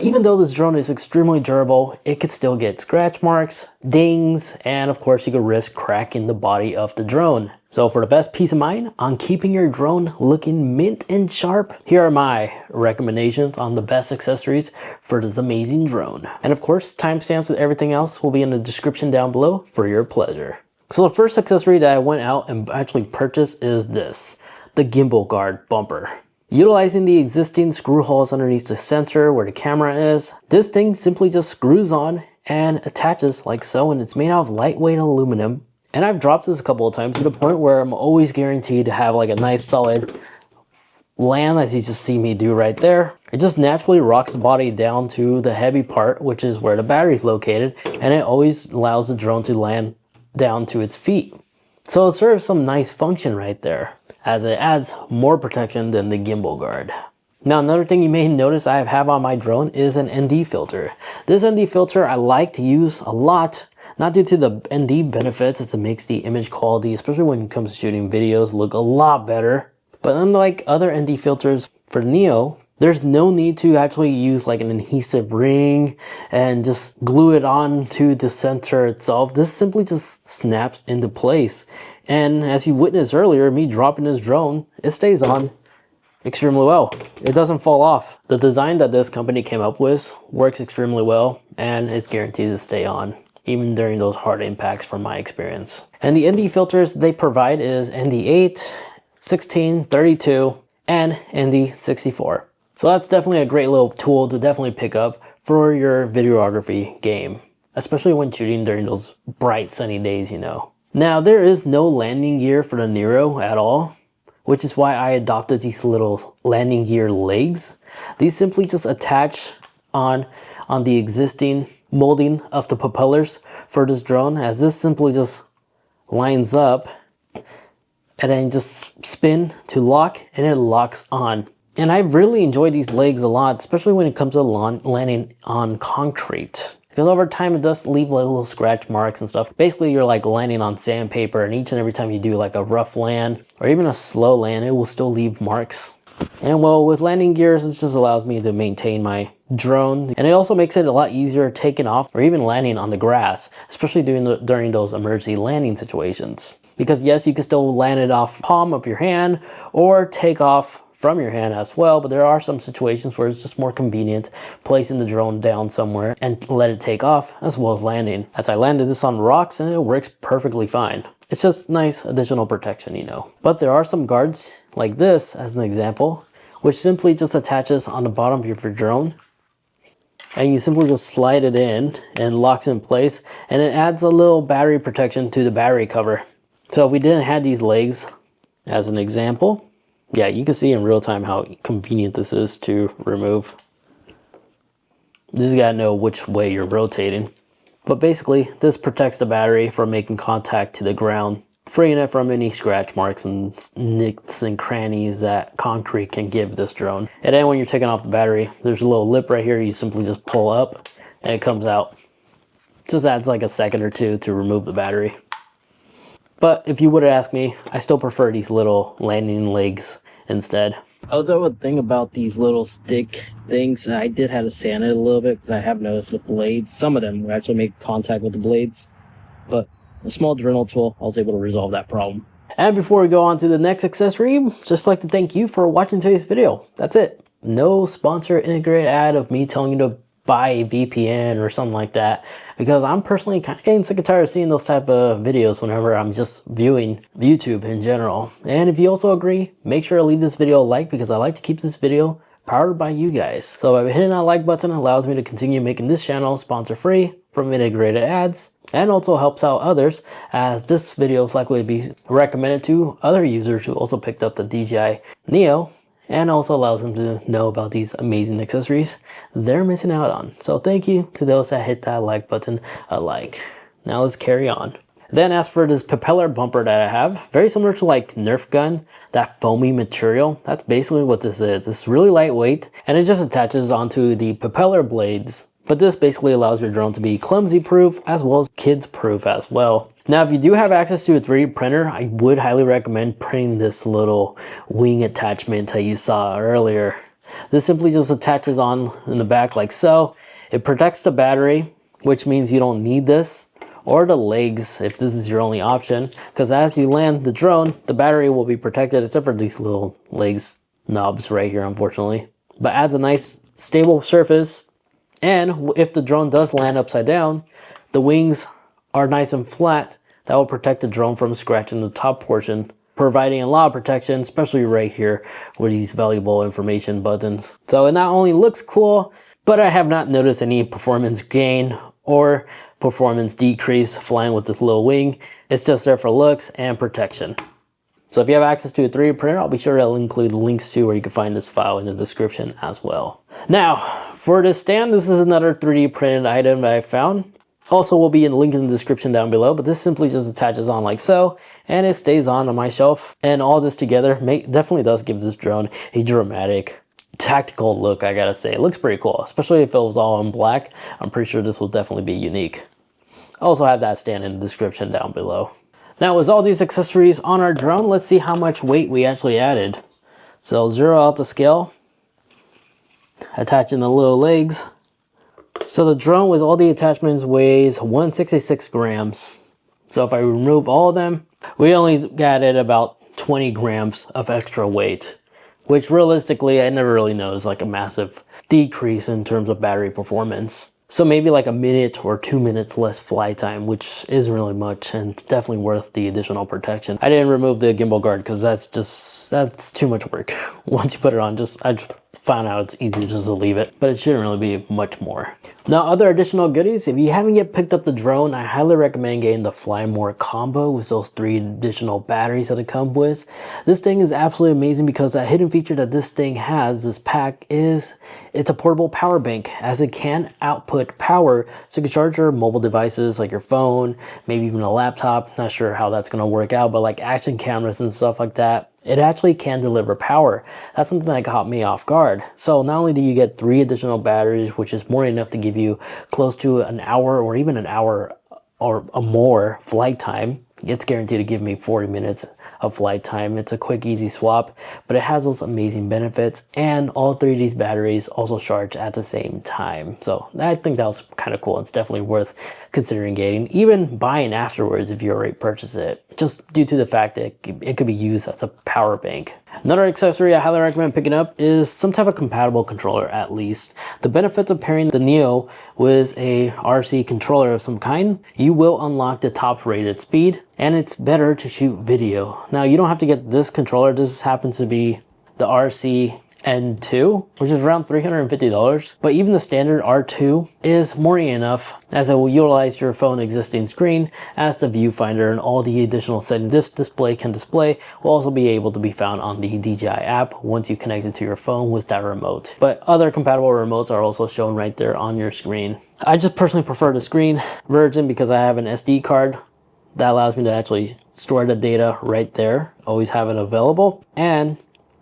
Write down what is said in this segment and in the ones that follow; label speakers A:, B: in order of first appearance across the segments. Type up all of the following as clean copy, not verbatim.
A: Even though this drone is extremely durable, it could still get scratch marks, dings, and of course you could risk cracking the body of the drone. So for the best peace of mind on keeping your drone looking mint and sharp, here are my recommendations on the best accessories for this amazing drone. And of course, timestamps and everything else will be in the description down below for your pleasure. So the first accessory that I went out and actually purchased is this, the gimbal guard bumper. Utilizing the existing screw holes underneath the sensor where the camera is, this thing simply just screws on and attaches like so, and it's made out of lightweight aluminum. And I've dropped this a couple of times to the point where I'm always guaranteed to have like a nice solid land, as you just see me do right there. It just naturally rocks the body down to the heavy part, which is where the battery is located, and it always allows the drone to land down to its feet. So it serves some nice function right there, as it adds more protection than the gimbal guard. Now another thing you may notice I have on my drone is an ND filter. This ND filter I like to use a lot, not due to the ND benefits, it makes the image quality, especially when it comes to shooting videos, look a lot better. But unlike other ND filters for Neo, there's no need to actually use like an adhesive ring and just glue it on to the sensor itself. This simply just snaps into place. And as you witnessed earlier, me dropping this drone, it stays on extremely well. It doesn't fall off. The design that this company came up with works extremely well, and it's guaranteed to stay on, even during those hard impacts from my experience. And the ND filters they provide is ND8, 16, 32, and ND64. So that's definitely a great little tool to definitely pick up for your videography game, especially when shooting during those bright sunny days, you know. Now there is no landing gear for the Neo at all, which is why I adopted these little landing gear legs. These simply just attach on the existing molding of the propellers for this drone, as this simply just lines up and then just spin to lock, and it locks on. And I really enjoy these legs a lot, especially when it comes to landing on concrete. Because over time it does leave little scratch marks and stuff. Basically you're like landing on sandpaper, and each and every time you do like a rough land or even a slow land, it will still leave marks. And well, with landing gears, this just allows me to maintain my drone. And it also makes it a lot easier taking off or even landing on the grass, especially during those emergency landing situations. Because yes, you can still land it off palm of your hand or take off from your hand as well, but there are some situations where it's just more convenient placing the drone down somewhere and let it take off as well as landing. As I landed this on rocks, and it works perfectly fine. It's just nice additional protection, you know. But there are some guards like this as an example, which simply just attaches on the bottom of your drone, and you simply just slide it in and locks in place, and it adds a little battery protection to the battery cover. So if we didn't have these legs as an example, yeah, you can see in real time how convenient this is to remove. You just gotta know which way you're rotating. But basically, this protects the battery from making contact to the ground, freeing it from any scratch marks and nicks and crannies that concrete can give this drone. And then when you're taking off the battery, there's a little lip right here. You simply just pull up and it comes out. Just adds like a second or two to remove the battery. But if you would have asked me, I still prefer these little landing legs instead. Although the thing about these little stick things, I did have to sand it a little bit because I have noticed the blades, some of them actually make contact with the blades. But a small Dremel tool, I was able to resolve that problem. And before we go on to the next accessory, just like to thank you for watching today's video. That's it. No sponsor integrated ad of me telling you to buy a VPN or something like that, because I'm personally kind of getting sick and tired of seeing those type of videos whenever I'm just viewing YouTube in general. And if you also agree, make sure to leave this video a like, because I like to keep this video powered by you guys. So by hitting that like button, allows me to continue making this channel sponsor free from integrated ads, and also helps out others, as this video is likely to be recommended to other users who also picked up the DJI Neo, and also allows them to know about these amazing accessories they're missing out on. So thank you to those that hit that like button a like. Now let's carry on. Then as for this propeller bumper that I have, very similar to like Nerf gun, that foamy material, that's basically what this is. It's really lightweight, and it just attaches onto the propeller blades. But this basically allows your drone to be clumsy proof as well as kids proof as well. Now if you do have access to a 3D printer, I would highly recommend printing this little wing attachment that you saw earlier. This simply just attaches on in the back like so. It protects the battery, which means you don't need this, or the legs if this is your only option, because as you land the drone, the battery will be protected except for these little legs knobs right here, unfortunately. But adds a nice stable surface, and if the drone does land upside down, the wings are nice and flat. That will protect the drone from scratching the top portion, providing a lot of protection, especially right here with these valuable information buttons. So it not only looks cool, but I have not noticed any performance gain or performance decrease flying with this little wing. It's just there for looks and protection. So if you have access to a 3D printer, I'll be sure to include links to where you can find this file in the description as well. Now, for this stand, this is another 3D printed item that I found. Also will be in the link in the description down below, but this simply just attaches on like so, and it stays on my shelf. And all this together definitely does give this drone a dramatic, tactical look, I gotta say. It looks pretty cool, especially if it was all in black. I'm pretty sure this will definitely be unique. I also have that stand in the description down below. Now with all these accessories on our drone, let's see how much weight we actually added. So zero out the scale, attaching the little legs. So the drone with all the attachments weighs 166 grams. So if I remove all of them, we only added about 20 grams of extra weight, which realistically I never really noticed like a massive decrease in terms of battery performance. So maybe like a minute or 2 minutes less flight time, which isn't really much and it's definitely worth the additional protection. I didn't remove the gimbal guard because that's too much work. Once you put it on, I just found out it's easy just to leave it, but it shouldn't really be much more. Now, other additional goodies, if you haven't yet picked up the drone, I highly recommend getting the Fly More combo with those 3 additional batteries that it comes with. This thing is absolutely amazing because that hidden feature that this thing has, this pack, is it's a portable power bank, as it can output power so you can charge your mobile devices like your phone, maybe even a laptop. Not sure how that's going to work out, but like action cameras and stuff like that. It actually can deliver power. That's something that caught me off guard. So not only do you get 3 additional batteries, which is more than enough to give you close to an hour or even an hour or more flight time. It's guaranteed to give me 40 minutes of flight time. It's a quick, easy swap, but it has those amazing benefits, and all 3 of these batteries also charge at the same time. So I think that was kind of cool. It's definitely worth considering getting, even buying afterwards if you already purchase it, just due to the fact that it could be used as a power bank. Another accessory I highly recommend picking up is some type of compatible controller at least. The benefits of pairing the Neo with a RC controller of some kind, you will unlock the top rated speed, and it's better to shoot video. Now you don't have to get this controller. This happens to be the RC N2, which is around $350, but even the standard R2 is more than enough, as it will utilize your phone's existing screen as the viewfinder, and all the additional settings this display can display will also be able to be found on the DJI app once you connect it to your phone with that remote. But other compatible remotes are also shown right there on your screen. I just personally prefer the screen version because I have an SD card that allows me to actually store the data right there, always have it available. And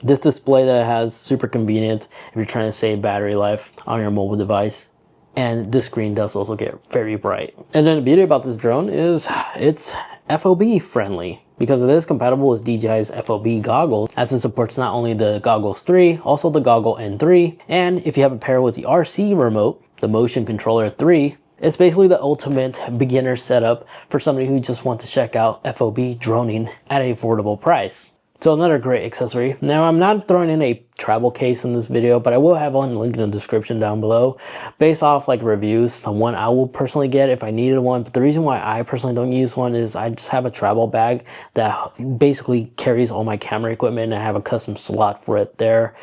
A: this display that it has, super convenient if you're trying to save battery life on your mobile device. And this screen does also get very bright. And then the beauty about this drone is it's FOB friendly, because it is compatible with DJI's FOB goggles, as it supports not only the Goggles 3, also the Goggle N3. And if you have a pair with the RC remote, the Motion Controller 3, it's basically the ultimate beginner setup for somebody who just wants to check out FOB droning at an affordable price. So another great accessory. Now I'm not throwing in a travel case in this video, but I will have one linked in the description down below based off like reviews. The one I will personally get if I needed one, but the reason why I personally don't use one is I just have a travel bag that basically carries all my camera equipment, and I have a custom slot for it there.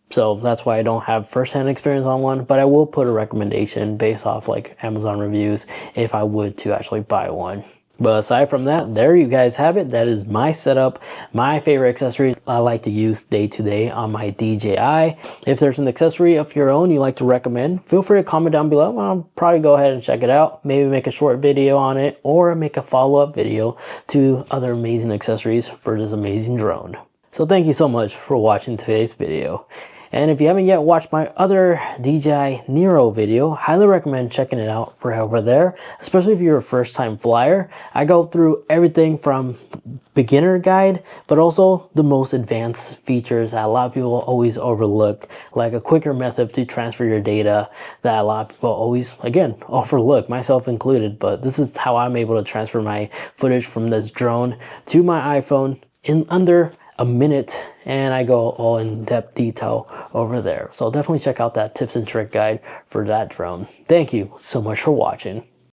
A: So that's why I don't have first-hand experience on one, but I will put a recommendation based off like Amazon reviews if I would to actually buy one. But aside from that, there you guys have it. That is my setup, my favorite accessories I like to use day to day on my DJI. If there's an accessory of your own you like to recommend, feel free to comment down below. I'll probably go ahead and check it out. Maybe make a short video on it, or make a follow-up video to other amazing accessories for this amazing drone. So thank you so much for watching today's video. And if you haven't yet watched my other DJI Neo video, highly recommend checking it out for over there, especially if you're a first-time flyer. I go through everything from beginner guide, but also the most advanced features that a lot of people always overlook, like a quicker method to transfer your data that a lot of people always, again, overlook, myself included. But this is how I'm able to transfer my footage from this drone to my iPhone in under a minute, and I go all in depth detail over there. So definitely check out that tips and trick guide for that drone. Thank you so much for watching.